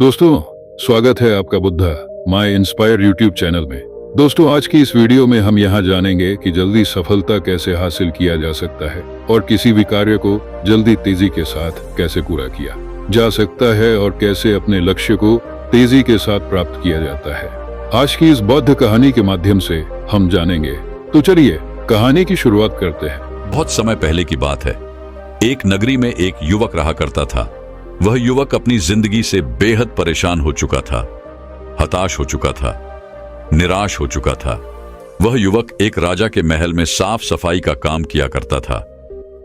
दोस्तों, स्वागत है आपका Buddha my inspire YouTube channel में। दोस्तों, आज की इस वीडियो में हम यहाँ जानेंगे कि जल्दी सफलता कैसे हासिल किया जा सकता है और किसी भी कार्य को जल्दी तेजी के साथ कैसे पूरा किया जा सकता है और कैसे अपने लक्ष्य को तेजी के साथ प्राप्त किया जाता है। आज की इस बौद्ध कहानी के माध्यम से हम जानेंगे। तो चलिए कहानी की शुरुआत करते हैं। बहुत समय पहले की बात है। एक नगरी में एक युवक रहा करता था। वह युवक अपनी जिंदगी से बेहद परेशान हो चुका था, हताश हो चुका था, निराश हो चुका था। वह युवक एक राजा के महल में साफ सफाई का काम किया करता था,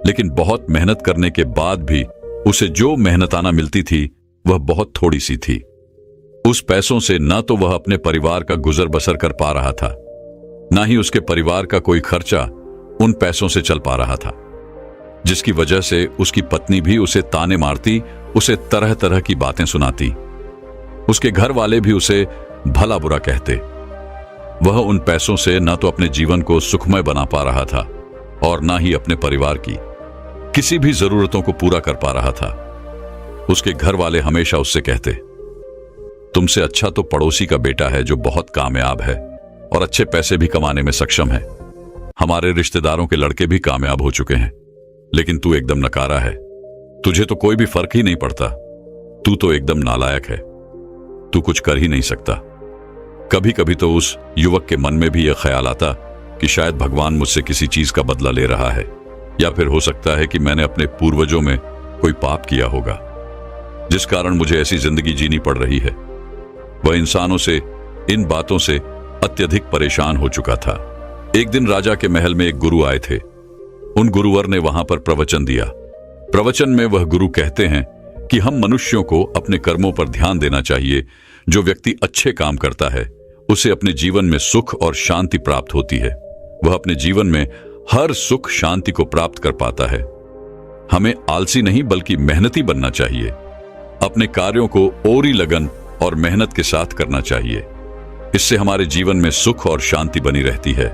लेकिन बहुत मेहनत करने के बाद भी उसे जो मेहनताना मिलती थी वह बहुत थोड़ी सी थी। उस पैसों से न तो वह अपने परिवार का गुजर बसर कर पा रहा था, न ही उसके परिवार का कोई खर्चा उन पैसों से चल पा रहा था, जिसकी वजह से उसकी पत्नी भी उसे ताने मारती, उसे तरह तरह की बातें सुनाती। उसके घर वाले भी उसे भला बुरा कहते। वह उन पैसों से न तो अपने जीवन को सुखमय बना पा रहा था और न ही अपने परिवार की किसी भी जरूरतों को पूरा कर पा रहा था। उसके घर वाले हमेशा उससे कहते, तुमसे अच्छा तो पड़ोसी का बेटा है जो बहुत कामयाब है और अच्छे पैसे भी कमाने में सक्षम है। हमारे रिश्तेदारों के लड़के भी कामयाब हो चुके हैं, लेकिन तू एकदम नकारा है। तुझे तो कोई भी फर्क ही नहीं पड़ता। तू तो एकदम नालायक है। तू कुछ कर ही नहीं सकता। कभी कभी तो उस युवक के मन में भी यह ख्याल आता कि शायद भगवान मुझसे किसी चीज का बदला ले रहा है, या फिर हो सकता है कि मैंने अपने पूर्वजों में कोई पाप किया होगा जिस कारण मुझे ऐसी जिंदगी जीनी पड़ रही है। वह इंसानों से, इन बातों से अत्यधिक परेशान हो चुका था। एक दिन राजा के महल में एक गुरु आए थे। उन गुरुवर ने वहां पर प्रवचन दिया। प्रवचन में वह गुरु कहते हैं कि हम मनुष्यों को अपने कर्मों पर ध्यान देना चाहिए। जो व्यक्ति अच्छे काम करता है उसे अपने जीवन में सुख और शांति प्राप्त होती है। वह अपने जीवन में हर सुख शांति को प्राप्त कर पाता है। हमें आलसी नहीं बल्कि मेहनती बनना चाहिए। अपने कार्यों को औरी लगन और मेहनत के साथ करना चाहिए। इससे हमारे जीवन में सुख और शांति बनी रहती है।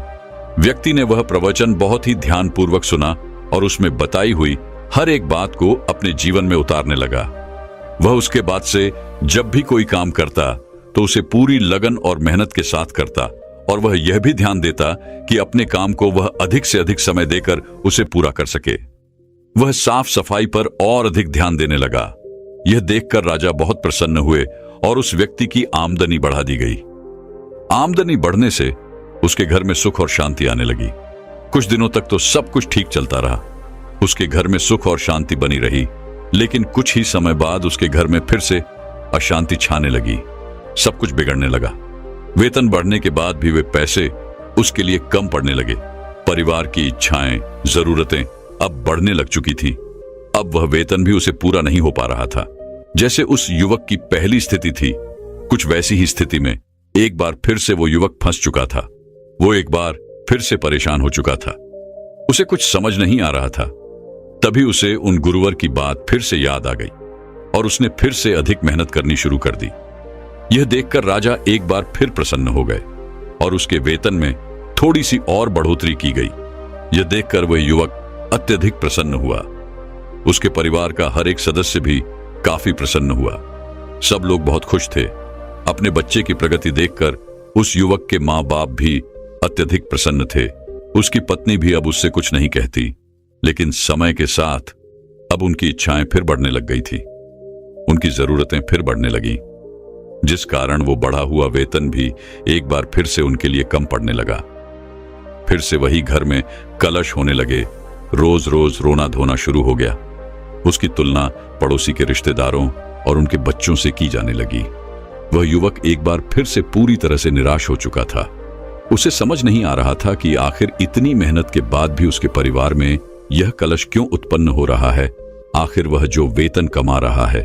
व्यक्ति ने वह प्रवचन बहुत ही ध्यानपूर्वक सुना और उसमें बताई हुई हर एक बात को अपने जीवन में उतारने लगा। वह उसके बाद से जब भी कोई काम करता तो उसे पूरी लगन और मेहनत के साथ करता, और वह यह भी ध्यान देता कि अपने काम को वह अधिक से अधिक समय देकर उसे पूरा कर सके। वह साफ सफाई पर और अधिक ध्यान देने लगा। यह देखकर राजा बहुत प्रसन्न हुए और उस व्यक्ति की आमदनी बढ़ा दी गई। आमदनी बढ़ने से उसके घर में सुख और शांति आने लगी। कुछ दिनों तक तो सब कुछ ठीक चलता रहा। उसके घर में सुख और शांति बनी रही, लेकिन कुछ ही समय बाद उसके घर में फिर से अशांति छाने लगी। सब कुछ बिगड़ने लगा। वेतन बढ़ने के बाद भी वे पैसे उसके लिए कम पड़ने लगे। परिवार की इच्छाएं, जरूरतें अब बढ़ने लग चुकी थी। अब वह वेतन भी उसे पूरा नहीं हो पा रहा था। जैसे उस युवक की पहली स्थिति थी, कुछ वैसी ही स्थिति में एक बार फिर से वो युवक फंस चुका था। वो एक बार फिर से परेशान हो चुका था। उसे कुछ समझ नहीं आ रहा था। तभी उसे उन गुरुवर की बात फिर से याद आ गई और उसने फिर से अधिक मेहनत करनी शुरू कर दी। यह देखकर राजा एक बार फिर प्रसन्न हो गए और उसके वेतन में थोड़ी सी और बढ़ोतरी की गई। यह देखकर वह युवक अत्यधिक प्रसन्न हुआ। उसके परिवार का हर एक सदस्य भी काफी प्रसन्न हुआ। सब लोग बहुत खुश थे। अपने बच्चे की प्रगति देखकर उस युवक के माँ बाप भी अत्यधिक प्रसन्न थे। उसकी पत्नी भी अब उससे कुछ नहीं कहती, लेकिन समय के साथ अब उनकी इच्छाएं फिर बढ़ने लग गई थी। उनकी जरूरतें फिर बढ़ने लगीं, जिस कारण वो बढ़ा हुआ वेतन भी एक बार फिर से उनके लिए कम पड़ने लगा। फिर से वही घर में कलश होने लगे। रोज रोज रोना धोना शुरू हो गया। उसकी तुलना पड़ोसी के रिश्तेदारों और उनके बच्चों से की जाने लगी। वह युवक एक बार फिर से पूरी तरह से निराश हो चुका था। उसे समझ नहीं आ रहा था कि आखिर इतनी मेहनत के बाद भी उसके परिवार में यह कलश क्यों उत्पन्न हो रहा है। आखिर वह जो वेतन कमा रहा है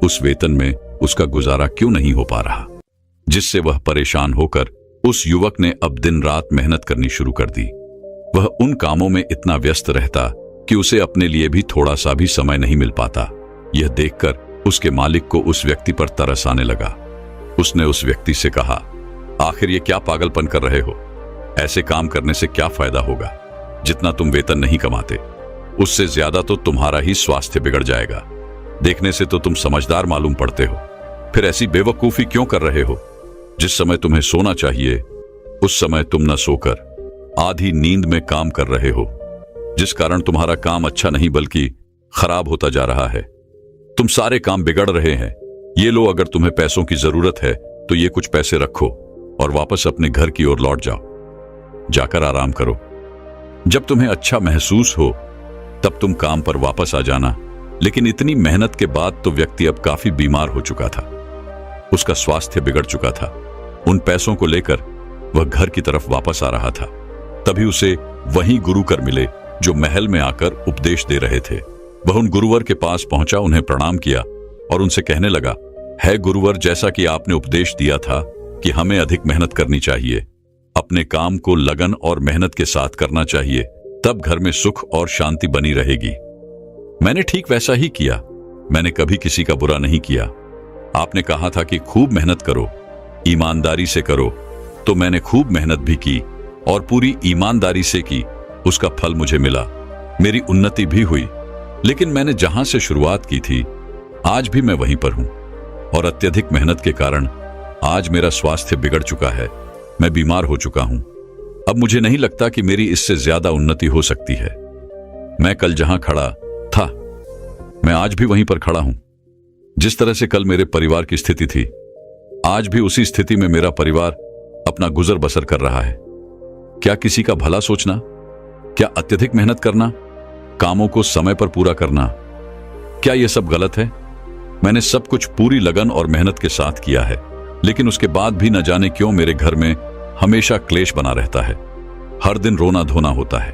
उस वेतन में उसका गुजारा क्यों नहीं हो पा रहा, जिससे वह परेशान होकर उस युवक ने अब दिन रात मेहनत करनी शुरू कर दी। वह उन कामों में इतना व्यस्त रहता कि उसे अपने लिए भी थोड़ा सा भी समय नहीं मिल पाता। यह देखकर उसके मालिक को उस व्यक्ति पर तरस आने लगा। उसने उस व्यक्ति से कहा, आखिर ये क्या पागलपन कर रहे हो? ऐसे काम करने से क्या फायदा होगा? जितना तुम वेतन नहीं कमाते उससे ज्यादा तो तुम्हारा ही स्वास्थ्य बिगड़ जाएगा। देखने से तो तुम समझदार मालूम पड़ते हो, फिर ऐसी बेवकूफी क्यों कर रहे हो? जिस समय तुम्हें सोना चाहिए उस समय तुम न सोकर आधी नींद में काम कर रहे हो, जिस कारण तुम्हारा काम अच्छा नहीं बल्कि खराब होता जा रहा है। तुम सारे काम बिगड़ रहे हैं। ये लो, अगर तुम्हें पैसों की जरूरत है तो ये कुछ पैसे रखो और वापस अपने घर की ओर लौट जाओ। जाकर आराम करो। जब तुम्हें अच्छा महसूस हो तब तुम काम पर वापस आ जाना। लेकिन इतनी मेहनत के बाद तो व्यक्ति अब काफी बीमार हो चुका था। उसका स्वास्थ्य बिगड़ चुका था। उन पैसों को लेकर वह घर की तरफ वापस आ रहा था। तभी उसे वही गुरुकर मिले जो महल में आकर उपदेश दे रहे थे। वह उन गुरुवर के पास पहुंचा, उन्हें प्रणाम किया और उनसे कहने लगा, है गुरुवर, जैसा कि आपने उपदेश दिया था कि हमें अधिक मेहनत करनी चाहिए, अपने काम को लगन और मेहनत के साथ करना चाहिए, तब घर में सुख और शांति बनी रहेगी। मैंने ठीक वैसा ही किया। मैंने कभी किसी का बुरा नहीं किया। आपने कहा था कि खूब मेहनत करो, ईमानदारी से करो, तो मैंने खूब मेहनत भी की और पूरी ईमानदारी से की। उसका फल मुझे मिला, मेरी उन्नति भी हुई। लेकिन मैंने जहां से शुरुआत की थी आज भी मैं वहीं पर हूं और अत्यधिक मेहनत के कारण आज मेरा स्वास्थ्य बिगड़ चुका है। मैं बीमार हो चुका हूं। अब मुझे नहीं लगता कि मेरी इससे ज्यादा उन्नति हो सकती है। मैं कल जहां खड़ा था मैं आज भी वहीं पर खड़ा हूं। जिस तरह से कल मेरे परिवार की स्थिति थी, आज भी उसी स्थिति में मेरा परिवार अपना गुजर बसर कर रहा है। क्या किसी का भला सोचना, क्या अत्यधिक मेहनत करना, कामों को समय पर पूरा करना, क्या यह सब गलत है? मैंने सब कुछ पूरी लगन और मेहनत के साथ किया है, लेकिन उसके बाद भी न जाने क्यों मेरे घर में हमेशा क्लेश बना रहता है। हर दिन रोना धोना होता है।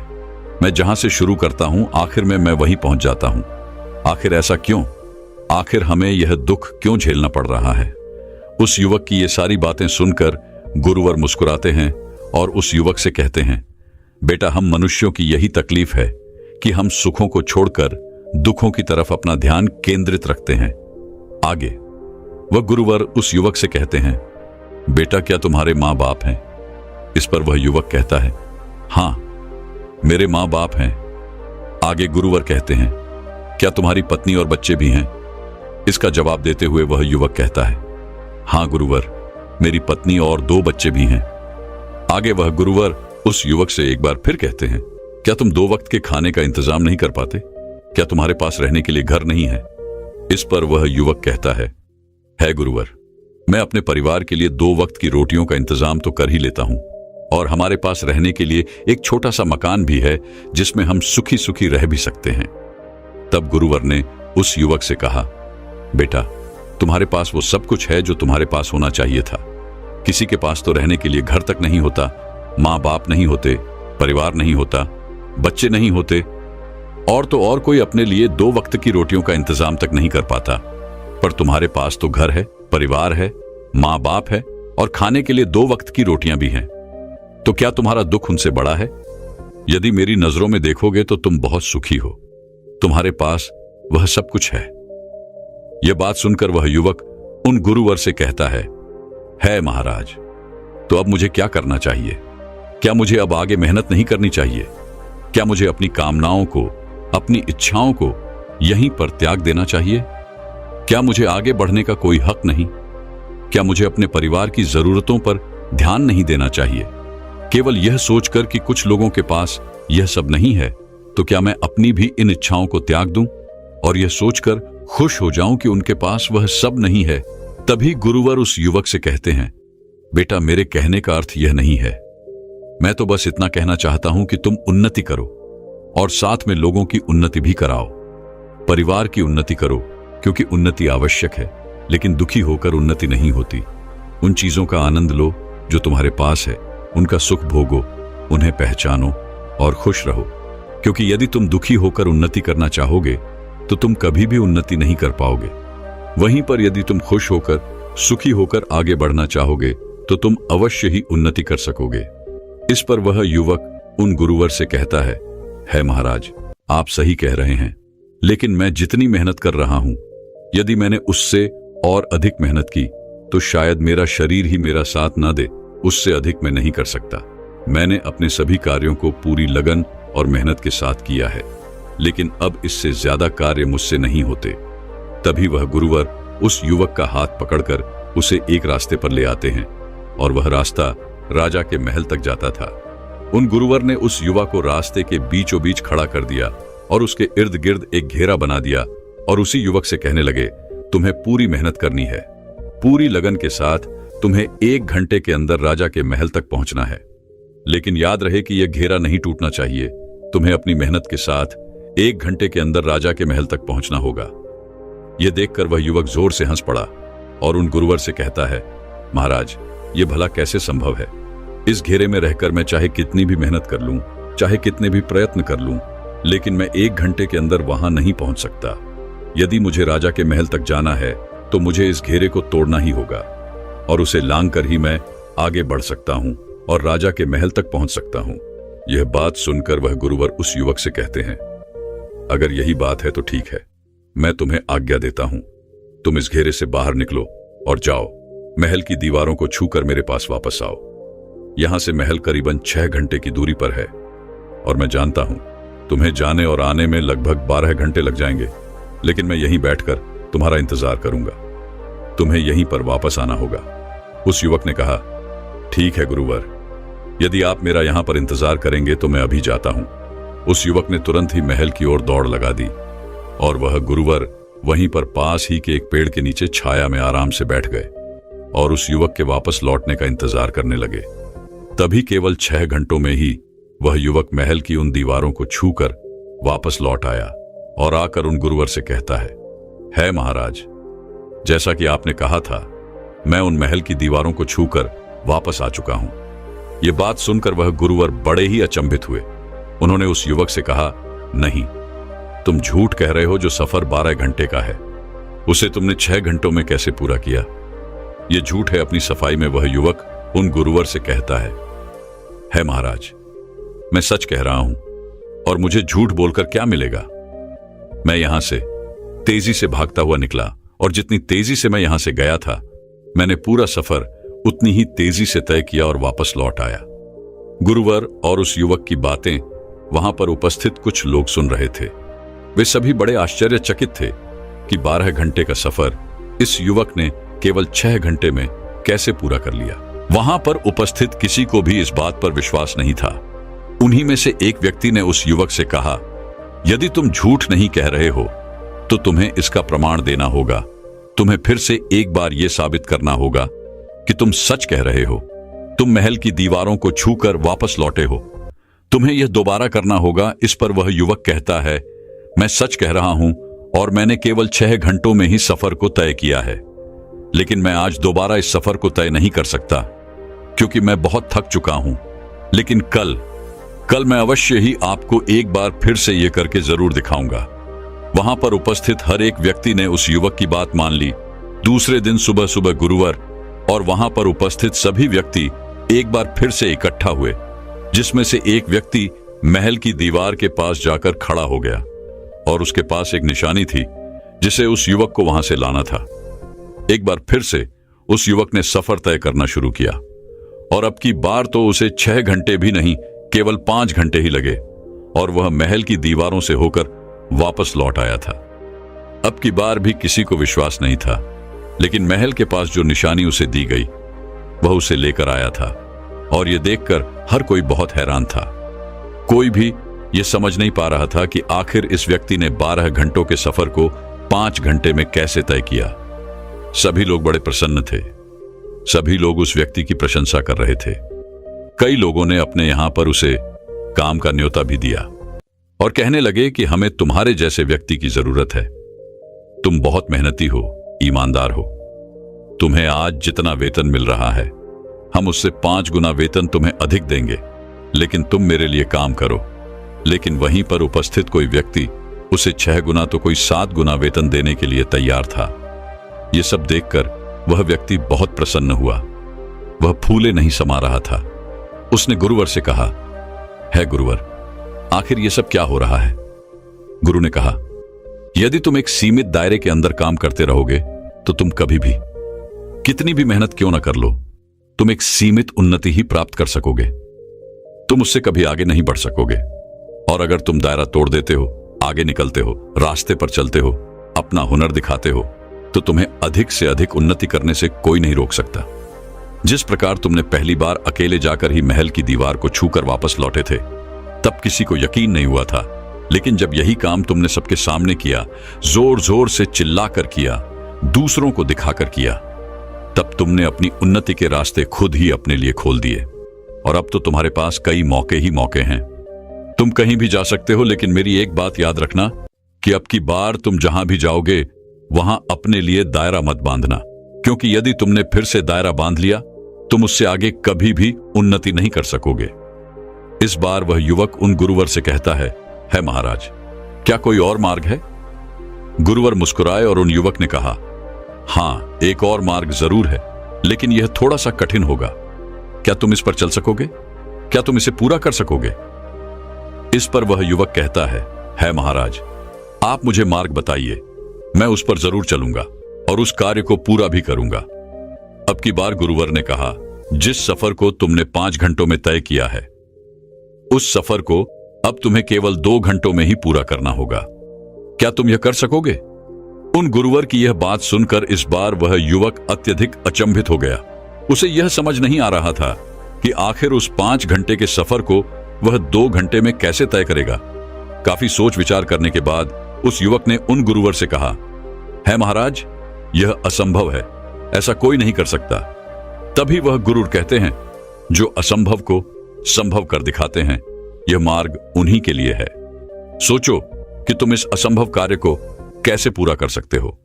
मैं जहां से शुरू करता हूं आखिर में मैं वहीं पहुंच जाता हूं। आखिर ऐसा क्यों? आखिर हमें यह दुख क्यों झेलना पड़ रहा है? उस युवक की ये सारी बातें सुनकर गुरुवर मुस्कुराते हैं और उस युवक से कहते हैं, बेटा, हम मनुष्यों की यही तकलीफ है कि हम सुखों को छोड़कर दुखों की तरफ अपना ध्यान केंद्रित रखते हैं। आगे वह गुरुवर उस युवक से कहते हैं, बेटा, क्या तुम्हारे माँ बाप हैं? इस पर वह युवक कहता है, हाँ, मेरे माँ बाप हैं। आगे गुरुवर कहते हैं, क्या तुम्हारी पत्नी और बच्चे भी हैं? इसका जवाब देते हुए वह युवक कहता है, हाँ गुरुवर, मेरी पत्नी और 2 बच्चे भी हैं। आगे वह गुरुवर उस युवक से एक बार फिर कहते हैं, क्या तुम 2 वक्त के खाने का इंतजाम नहीं कर पाते? क्या तुम्हारे पास रहने के लिए घर नहीं है? इस पर वह युवक कहता है गुरुवर, मैं अपने परिवार के लिए 2 वक्त की रोटियों का इंतजाम तो कर ही लेता हूं और हमारे पास रहने के लिए एक छोटा सा मकान भी है जिसमें हम सुखी सुखी रह भी सकते हैं। तब गुरुवर ने उस युवक से कहा, बेटा, तुम्हारे पास वो सब कुछ है जो तुम्हारे पास होना चाहिए था। किसी के पास तो रहने के लिए घर तक नहीं होता, माँ बाप नहीं होते, परिवार नहीं होता, बच्चे नहीं होते, और तो और कोई अपने लिए 2 वक्त की रोटियों का इंतजाम तक नहीं कर पाता। पर तुम्हारे पास तो घर है, परिवार है, माँ बाप है और खाने के लिए 2 वक्त की रोटियां भी हैं। तो क्या तुम्हारा दुख उनसे बड़ा है? यदि मेरी नजरों में देखोगे तो तुम बहुत सुखी हो। तुम्हारे पास वह सब कुछ है। यह बात सुनकर वह युवक उन गुरुवर से कहता है महाराज, तो अब मुझे क्या करना चाहिए? क्या मुझे अब आगे मेहनत नहीं करनी चाहिए? क्या मुझे अपनी कामनाओं को, अपनी इच्छाओं को यहीं पर त्याग देना चाहिए? क्या मुझे आगे बढ़ने का कोई हक नहीं? क्या मुझे अपने परिवार की जरूरतों पर ध्यान नहीं देना चाहिए? केवल यह सोचकर कि कुछ लोगों के पास यह सब नहीं है, तो क्या मैं अपनी भी इन इच्छाओं को त्याग दूं और यह सोचकर खुश हो जाऊं कि उनके पास वह सब नहीं है? तभी गुरुवर उस युवक से कहते हैं, बेटा, मेरे कहने का अर्थ यह नहीं है। मैं तो बस इतना कहना चाहता हूं कि तुम उन्नति करो और साथ में लोगों की उन्नति भी कराओ। परिवार की उन्नति करो, क्योंकि उन्नति आवश्यक है, लेकिन दुखी होकर उन्नति नहीं होती। उन चीजों का आनंद लो जो तुम्हारे पास है, उनका सुख भोगो, उन्हें पहचानो और खुश रहो। क्योंकि यदि तुम दुखी होकर उन्नति करना चाहोगे तो तुम कभी भी उन्नति नहीं कर पाओगे। वहीं पर यदि तुम खुश होकर, सुखी होकर आगे बढ़ना चाहोगे तो तुम अवश्य ही उन्नति कर सकोगे। इस पर वह युवक उन गुरुवर से कहता है महाराज, आप सही कह रहे हैं, लेकिन मैं जितनी मेहनत कर रहा हूं, यदि मैंने उससे और अधिक मेहनत की तो शायद मेरा शरीर ही मेरा साथ ना दे। उससे अधिक मैं नहीं कर सकता। मैंने अपने सभी कार्यों को पूरी लगन और मेहनत के साथ किया है, लेकिन अब इससे ज्यादा कार्य मुझसे नहीं होते। तभी वह गुरुवर उस युवक का हाथ पकड़कर उसे एक रास्ते पर ले आते हैं और वह रास्ता राजा के महल तक जाता था। उन गुरुवर ने उस युवा को रास्ते के बीचों बीच खड़ा कर दिया और उसके इर्द गिर्द एक घेरा बना दिया और उसी युवक से कहने लगे, तुम्हें पूरी मेहनत करनी है, पूरी लगन के साथ तुम्हें 1 घंटे के अंदर राजा के महल तक पहुंचना है। लेकिन याद रहे कि यह घेरा नहीं टूटना चाहिए। तुम्हें अपनी मेहनत के साथ 1 घंटे के अंदर राजा के महल तक पहुंचना होगा। यह देखकर वह युवक जोर से हंस पड़ा और उन गुरुवर से कहता है, महाराज, यह भला कैसे संभव है? इस घेरे में रहकर मैं चाहे कितनी भी मेहनत कर लूं, चाहे कितने भी प्रयत्न कर लूं, लेकिन मैं 1 घंटे के अंदर वहां नहीं पहुंच सकता। यदि मुझे राजा के महल तक जाना है तो मुझे इस घेरे को तोड़ना ही होगा और उसे लांग कर ही मैं आगे बढ़ सकता हूं और राजा के महल तक पहुंच सकता हूं। यह बात सुनकर वह गुरुवर उस युवक से कहते हैं, अगर यही बात है तो ठीक है, मैं तुम्हें आज्ञा देता हूं। तुम इस घेरे से बाहर निकलो और जाओ, महल की दीवारों को छूकर मेरे पास वापस आओ। यहां से महल करीबन 6 घंटे की दूरी पर है और मैं जानता हूं तुम्हें जाने और आने में लगभग 12 घंटे लग जाएंगे, लेकिन मैं यहीं बैठकर तुम्हारा इंतजार करूंगा। तुम्हें यहीं पर वापस आना होगा। उस युवक ने कहा, ठीक है गुरुवर, यदि आप मेरा यहां पर इंतजार करेंगे तो मैं अभी जाता हूं। उस युवक ने तुरंत ही महल की ओर दौड़ लगा दी और वह गुरुवर वहीं पर पास ही के एक पेड़ के नीचे छाया में आराम से बैठ गए और उस युवक के वापस लौटने का इंतजार करने लगे। तभी केवल 6 घंटों में ही वह युवक महल की उन दीवारों को छूकर वापस लौट आया और आकर उन गुरुवर से कहता है महाराज, जैसा कि आपने कहा था, मैं उन महल की दीवारों को छूकर वापस आ चुका हूं। यह बात सुनकर वह गुरुवर बड़े ही अचंभित हुए। उन्होंने उस युवक से कहा, नहीं, तुम झूठ कह रहे हो। जो सफर 12 घंटे का है उसे तुमने 6 घंटों में कैसे पूरा किया? यह झूठ है। अपनी सफाई में वह युवक उन गुरुवर से कहता है महाराज, मैं सच कह रहा हूं और मुझे झूठ बोलकर क्या मिलेगा? मैं यहां से तेजी से भागता हुआ निकला और जितनी तेजी से मैं यहां से गया था, मैंने पूरा सफर उतनी ही तेजी से तय किया और वापस लौट आया। गुरुवर और उस युवक की बातें वहां पर उपस्थित कुछ लोग सुन रहे थे। वे सभी बड़े आश्चर्यचकित थे कि 12 घंटे का सफर इस युवक ने केवल 6 घंटे में कैसे पूरा कर लिया। वहां पर उपस्थित किसी को भी इस बात पर विश्वास नहीं था। उन्हीं में से एक व्यक्ति ने उस युवक से कहा, यदि तुम झूठ नहीं कह रहे हो तो तुम्हें इसका प्रमाण देना होगा। तुम्हें फिर से एक बार यह साबित करना होगा कि तुम सच कह रहे हो। तुम महल की दीवारों को छूकर वापस लौटे हो। तुम्हें यह दोबारा करना होगा। इस पर वह युवक कहता है, मैं सच कह रहा हूं और मैंने केवल 6 घंटों में ही सफर को तय किया है, लेकिन मैं आज दोबारा इस सफर को तय नहीं कर सकता क्योंकि मैं बहुत थक चुका हूं। लेकिन कल मैं अवश्य ही आपको एक बार फिर से यह करके जरूर दिखाऊंगा। वहां पर उपस्थित हर एक व्यक्ति ने उस युवक की बात मान ली। दूसरे दिन सुबह सुबह गुरुवर और वहां पर उपस्थित सभी व्यक्ति एक बार फिर से इकट्ठा हुए, जिसमें से एक व्यक्ति महल की दीवार के पास जाकर खड़ा हो गया और उसके पास एक निशानी थी जिसे उस युवक को वहां से लाना था। एक बार फिर से उस युवक ने सफर तय करना शुरू किया और अब की बार तो उसे 6 घंटे भी नहीं, केवल 5 घंटे ही लगे और वह महल की दीवारों से होकर वापस लौट आया था। अब की बार भी किसी को विश्वास नहीं था, लेकिन महल के पास जो निशानी उसे दी गई वह उसे लेकर आया था और यह देखकर हर कोई बहुत हैरान था। कोई भी यह समझ नहीं पा रहा था कि आखिर इस व्यक्ति ने 12 घंटों के सफर को 5 घंटे में कैसे तय किया। सभी लोग बड़े प्रसन्न थे। सभी लोग उस व्यक्ति की प्रशंसा कर रहे थे। कई लोगों ने अपने यहां पर उसे काम का न्योता भी दिया और कहने लगे कि हमें तुम्हारे जैसे व्यक्ति की जरूरत है। तुम बहुत मेहनती हो, ईमानदार हो। तुम्हें आज जितना वेतन मिल रहा है, हम उससे 5 गुना वेतन तुम्हें अधिक देंगे, लेकिन तुम मेरे लिए काम करो। लेकिन वहीं पर उपस्थित कोई व्यक्ति उसे 6 गुना तो कोई 7 गुना वेतन देने के लिए तैयार था। यह सब देखकर वह व्यक्ति बहुत प्रसन्न हुआ। वह फूले नहीं समा रहा था। उसने गुरुवर से कहा, है गुरुवर, आखिर यह सब क्या हो रहा है? गुरु ने कहा, यदि तुम एक सीमित दायरे के अंदर काम करते रहोगे तो तुम कभी भी, कितनी भी मेहनत क्यों ना कर लो, तुम एक सीमित उन्नति ही प्राप्त कर सकोगे। तुम उससे कभी आगे नहीं बढ़ सकोगे। और अगर तुम दायरा तोड़ देते हो, आगे निकलते हो, रास्ते पर चलते हो, अपना हुनर दिखाते हो, तो तुम्हें अधिक से अधिक उन्नति करने से कोई नहीं रोक सकता। जिस प्रकार तुमने पहली बार अकेले जाकर ही महल की दीवार को छूकर वापस लौटे थे, तब किसी को यकीन नहीं हुआ था, लेकिन जब यही काम तुमने सबके सामने किया, जोर जोर से चिल्लाकर किया, दूसरों को दिखाकर किया, तब तुमने अपनी उन्नति के रास्ते खुद ही अपने लिए खोल दिए। और अब तो तुम्हारे पास कई मौके ही मौके हैं। तुम कहीं भी जा सकते हो, लेकिन मेरी एक बात याद रखना कि अब की बार तुम जहां भी जाओगे वहां अपने लिए दायरा मत बांधना, क्योंकि यदि तुमने फिर से दायरा बांध लिया, तुम उससे आगे कभी भी उन्नति नहीं कर सकोगे। इस बार वह युवक उन गुरुवर से कहता है महाराज, क्या कोई और मार्ग है? गुरुवर मुस्कुराए और उन युवक ने कहा, हां, एक और मार्ग जरूर है, लेकिन यह थोड़ा सा कठिन होगा। क्या तुम इस पर चल सकोगे? क्या तुम इसे पूरा कर सकोगे? इस पर वह युवक कहता है महाराज, आप मुझे मार्ग बताइए, मैं उस पर जरूर चलूंगा और उस कार्य को पूरा भी करूंगा। अब की बार गुरुवर ने कहा, जिस सफर को तुमने 5 घंटों में तय किया है, उस सफर को अब तुम्हें केवल 2 घंटों में ही पूरा करना होगा। क्या तुम यह कर सकोगे? उन गुरुवर की यह बात सुनकर इस बार वह युवक अत्यधिक अचंभित हो गया। उसे यह समझ नहीं आ रहा था कि आखिर उस 5 घंटे के सफर को वह 2 घंटे में कैसे तय करेगा। काफी सोच विचार करने के बाद उस युवक ने उन गुरुवर से कहा, महाराज, यह असंभव है, ऐसा कोई नहीं कर सकता। तभी वह गुरुर कहते हैं, जो असंभव को संभव कर दिखाते हैं, यह मार्ग उन्हीं के लिए है। सोचो कि तुम इस असंभव कार्य को कैसे पूरा कर सकते हो।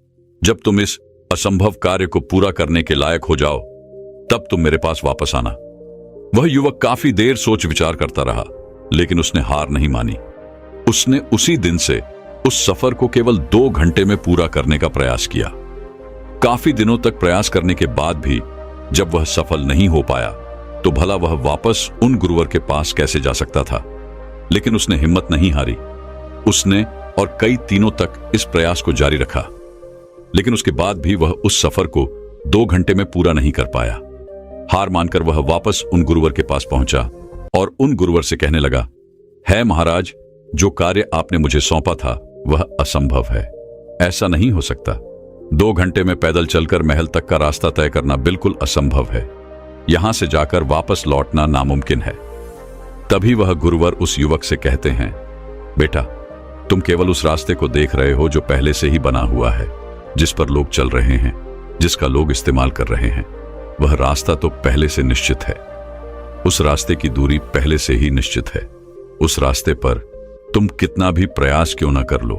जब तुम इस असंभव कार्य को पूरा करने के लायक हो जाओ, तब तुम मेरे पास वापस आना। वह युवक काफी देर सोच विचार करता रहा, लेकिन उसने हार नहीं मानी। उसने उसी दिन से उस सफर को केवल 2 घंटे में पूरा करने का प्रयास किया। काफी दिनों तक प्रयास करने के बाद भी जब वह सफल नहीं हो पाया, तो भला वह वापस उन गुरुवर के पास कैसे जा सकता था। लेकिन उसने हिम्मत नहीं हारी। उसने और कई दिनों तक इस प्रयास को जारी रखा, लेकिन उसके बाद भी वह उस सफर को 2 घंटे में पूरा नहीं कर पाया। हार मानकर वह वापस उन गुरुवर के पास पहुंचा और उन गुरुवर से कहने लगा, महाराज, जो कार्य आपने मुझे सौंपा था वह असंभव है, ऐसा नहीं हो सकता। 2 घंटे में पैदल चलकर महल तक का रास्ता तय करना बिल्कुल असंभव है। यहां से जाकर वापस लौटना नामुमकिन है। तभी वह गुरुवर उस युवक से कहते हैं, बेटा, तुम केवल उस रास्ते को देख रहे हो जो पहले से ही बना हुआ है, जिस पर लोग चल रहे हैं, जिसका लोग इस्तेमाल कर रहे हैं। वह रास्ता तो पहले से निश्चित है। उस रास्ते की दूरी पहले से ही निश्चित है। उस रास्ते पर तुम कितना भी प्रयास क्यों ना कर लो,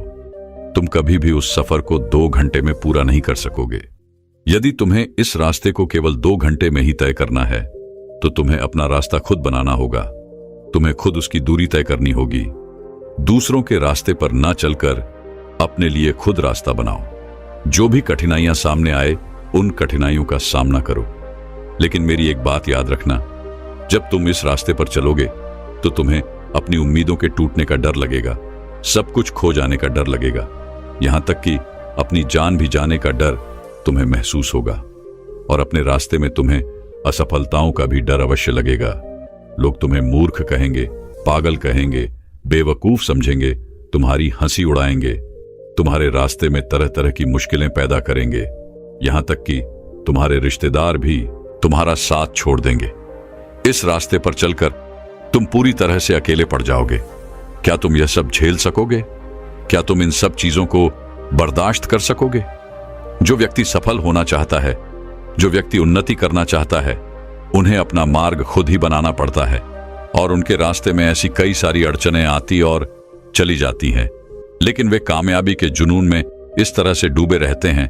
तुम कभी भी उस सफर को 2 घंटे में पूरा नहीं कर सकोगे। यदि तुम्हें इस रास्ते को केवल 2 घंटे में ही तय करना है, तो तुम्हें अपना रास्ता खुद बनाना होगा। तुम्हें खुद उसकी दूरी तय करनी होगी। दूसरों के रास्ते पर ना चलकर अपने लिए खुद रास्ता बनाओ। जो भी कठिनाइयां सामने आए, उन कठिनाइयों का सामना करो। लेकिन मेरी एक बात याद रखना, जब तुम इस रास्ते पर चलोगे तो तुम्हें अपनी उम्मीदों के टूटने का डर लगेगा, सब कुछ खो जाने का डर लगेगा, यहां तक कि अपनी जान भी जाने का डर तुम्हें महसूस होगा। और अपने रास्ते में तुम्हें असफलताओं का भी डर अवश्य लगेगा। लोग तुम्हें मूर्ख कहेंगे, पागल कहेंगे, बेवकूफ समझेंगे, तुम्हारी हंसी उड़ाएंगे, तुम्हारे रास्ते में तरह तरह की मुश्किलें पैदा करेंगे, यहां तक कि तुम्हारे रिश्तेदार भी तुम्हारा साथ छोड़ देंगे। इस रास्ते पर चलकर तुम पूरी तरह से अकेले पड़ जाओगे। क्या तुम यह सब झेल सकोगे? क्या तुम इन सब चीजों को बर्दाश्त कर सकोगे? जो व्यक्ति सफल होना चाहता है, जो व्यक्ति उन्नति करना चाहता है, उन्हें अपना मार्ग खुद ही बनाना पड़ता है। और उनके रास्ते में ऐसी कई सारी अड़चनें आती और चली जाती हैं, लेकिन वे कामयाबी के जुनून में इस तरह से डूबे रहते हैं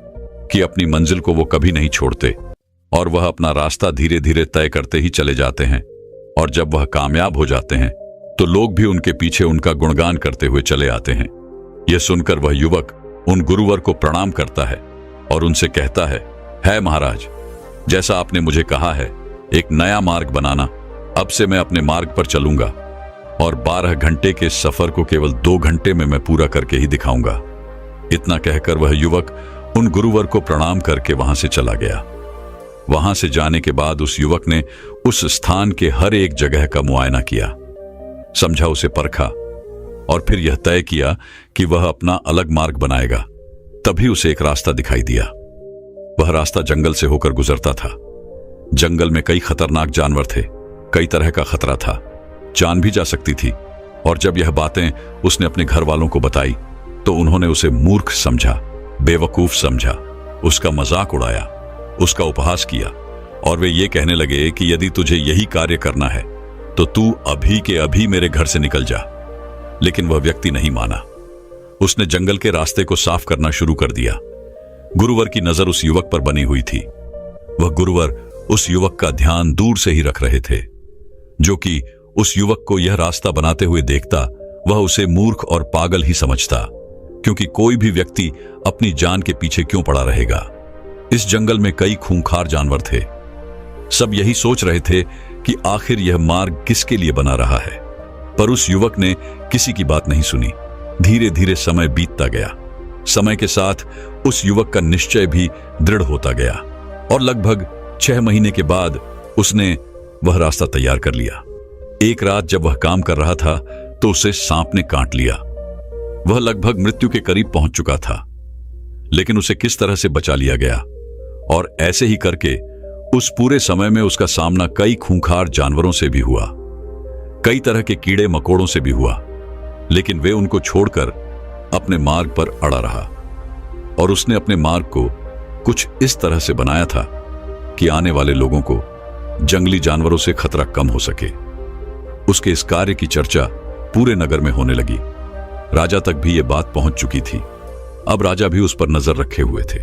कि अपनी मंजिल को वो कभी नहीं छोड़ते और वह अपना रास्ता धीरे धीरे तय करते ही चले जाते हैं। और जब वह कामयाब हो जाते हैं तो लोग भी उनके पीछे उनका गुणगान करते हुए चले आते हैं। यह सुनकर वह युवक उन गुरुवर को प्रणाम करता है और उनसे कहता है महाराज, जैसा आपने मुझे कहा है एक नया मार्ग बनाना, अब से मैं अपने मार्ग पर चलूंगा और 12 घंटे के सफर को केवल 2 घंटे में मैं पूरा करके ही दिखाऊंगा। इतना कहकर वह युवक उन गुरुवर को प्रणाम करके वहां से चला गया। वहां से जाने के बाद उस युवक ने उस स्थान के हर एक जगह का मुआयना किया, समझा, उसे परखा और फिर यह तय किया कि वह अपना अलग मार्ग बनाएगा। तभी उसे एक रास्ता दिखाई दिया। वह रास्ता जंगल से होकर गुजरता था। जंगल में कई खतरनाक जानवर थे, कई तरह का खतरा था, जान भी जा सकती थी। और जब यह बातें उसने अपने घर वालों को बताई तो उन्होंने उसे मूर्ख समझा, बेवकूफ समझा, उसका मजाक उड़ाया, उसका उपहास किया और वे ये कहने लगे कि यदि तुझे यही कार्य करना है तो तू अभी के अभी मेरे घर से निकल जा। लेकिन वह व्यक्ति नहीं माना। उसने जंगल के रास्ते को साफ करना शुरू कर दिया। गुरुवर की नजर उस युवक पर बनी हुई थी। वह गुरुवर उस युवक का ध्यान दूर से ही रख रहे थे। जो कि उस युवक को यह रास्ता बनाते हुए देखता, वह उसे मूर्ख और पागल ही समझता, क्योंकि कोई भी व्यक्ति अपनी जान के पीछे क्यों पड़ा रहेगा। इस जंगल में कई खूंखार जानवर थे। सब यही सोच रहे थे कि आखिर यह मार्ग किसके लिए बना रहा है। पर उस युवक ने किसी की बात नहीं सुनी। धीरे धीरे समय बीतता गया। समय के साथ उस युवक का निश्चय भी दृढ़ होता गया और लगभग 6 महीने के बाद उसने वह रास्ता तैयार कर लिया। एक रात जब वह काम कर रहा था तो उसे सांप ने काट लिया। वह लगभग मृत्यु के करीब पहुंच चुका था, लेकिन उसे किस तरह से बचा लिया गया। और ऐसे ही करके उस पूरे समय में उसका सामना कई खूंखार जानवरों से भी हुआ, कई तरह के कीड़े मकोड़ों से भी हुआ, लेकिन वे उनको छोड़कर अपने मार्ग पर अड़ा रहा। और उसने अपने मार्ग को कुछ इस तरह से बनाया था कि आने वाले लोगों को जंगली जानवरों से खतरा कम हो सके। उसके इस कार्य की चर्चा पूरे नगर में होने लगी। राजा तक भी यह बात पहुंच चुकी थी। अब राजा भी उस पर नजर रखे हुए थे।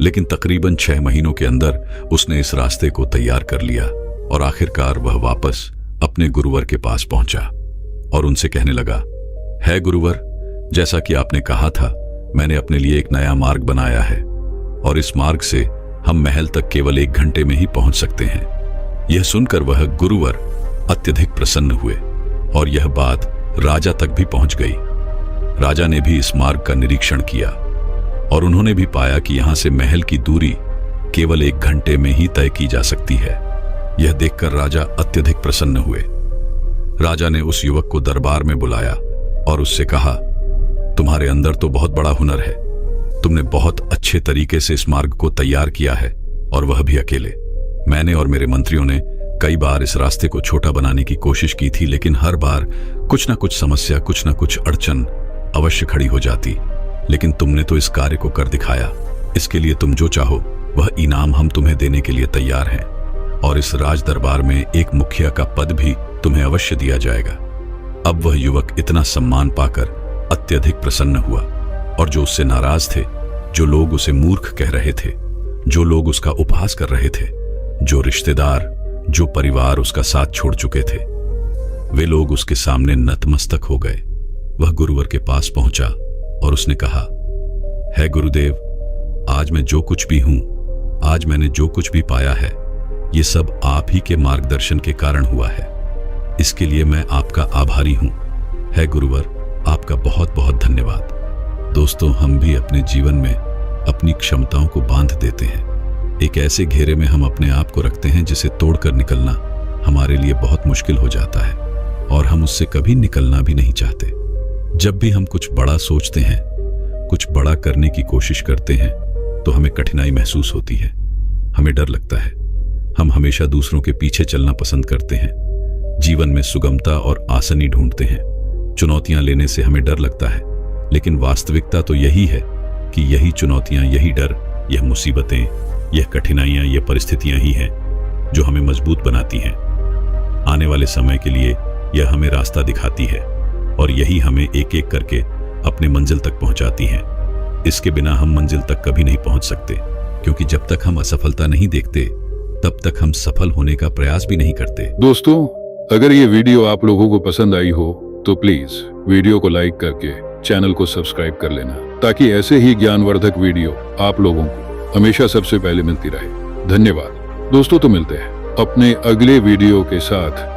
लेकिन तकरीबन 6 महीनों के अंदर उसने इस रास्ते को तैयार कर लिया और आखिरकार वह वापस अपने गुरुवर के पास पहुंचा और उनसे कहने लगा, है गुरुवर, जैसा कि आपने कहा था, मैंने अपने लिए एक नया मार्ग बनाया है और इस मार्ग से हम महल तक केवल 1 घंटे में ही पहुंच सकते हैं। यह सुनकर वह गुरुवर अत्यधिक प्रसन्न हुए और यह बात राजा तक भी पहुंच गई। राजा ने भी इस मार्ग का निरीक्षण किया और उन्होंने भी पाया कि यहां से महल की दूरी केवल 1 घंटे में ही तय की जा सकती है। यह देखकर राजा अत्यधिक प्रसन्न हुए। राजा ने उस युवक को दरबार में बुलाया और उससे कहा, तुम्हारे अंदर तो बहुत बड़ा हुनर है। तुमने बहुत अच्छे तरीके से इस मार्ग को तैयार किया है और वह भी अकेले। मैंने और मेरे मंत्रियों ने कई बार इस रास्ते को छोटा बनाने की कोशिश की थी, लेकिन हर बार कुछ ना कुछ समस्या, कुछ ना कुछ अड़चन अवश्य खड़ी हो जाती। लेकिन तुमने तो इस कार्य को कर दिखाया। इसके लिए तुम जो चाहो वह इनाम हम तुम्हें देने के लिए तैयार हैं और इस राज दरबार में एक मुखिया का पद भी तुम्हें अवश्य दिया जाएगा। अब वह युवक इतना सम्मान पाकर अत्यधिक प्रसन्न हुआ और जो उससे नाराज थे, जो लोग उसे मूर्ख कह रहे थे, जो लोग उसका उपहास कर रहे थे, जो रिश्तेदार, जो परिवार उसका साथ छोड़ चुके थे, वे लोग उसके सामने नतमस्तक हो गए। वह गुरुवर के पास पहुंचा और उसने कहा, है गुरुदेव, आज मैं जो कुछ भी हूं, आज मैंने जो कुछ भी पाया है, ये सब आप ही के मार्गदर्शन के कारण हुआ है। इसके लिए मैं आपका आभारी हूं। है गुरुवर, आपका बहुत बहुत धन्यवाद। दोस्तों, हम भी अपने जीवन में अपनी क्षमताओं को बांध देते हैं। एक ऐसे घेरे में हम अपने आप को रखते हैं जिसे तोड़कर निकलना हमारे लिए बहुत मुश्किल हो जाता है और हम उससे कभी निकलना भी नहीं चाहते। जब भी हम कुछ बड़ा सोचते हैं, कुछ बड़ा करने की कोशिश करते हैं, तो हमें कठिनाई महसूस होती है, हमें डर लगता है। हम हमेशा दूसरों के पीछे चलना पसंद करते हैं, जीवन में सुगमता और आसानी ढूंढते हैं। चुनौतियां लेने से हमें डर लगता है, लेकिन वास्तविकता तो यही है कि यही चुनौतियां, यही डर, यह मुसीबतें, यह कठिनाइयां, यह परिस्थितियां ही हैं जो हमें मजबूत बनाती हैं। आने वाले समय के लिए यह हमें रास्ता दिखाती है और यही हमें एक एक करके अपने मंजिल तक पहुंचाती हैं। इसके बिना हम मंजिल तक कभी नहीं पहुंच सकते, क्योंकि जब तक हम असफलता नहीं देखते तब तक हम सफल होने का प्रयास भी नहीं करते। दोस्तों, अगर ये वीडियो आप लोगों को पसंद आई हो तो प्लीज वीडियो को लाइक करके चैनल को सब्सक्राइब कर लेना, ताकि ऐसे ही ज्ञानवर्धक वीडियो आप लोगों को हमेशा सबसे पहले मिलती रहे। धन्यवाद दोस्तों। तो मिलते हैं अपने अगले वीडियो के साथ।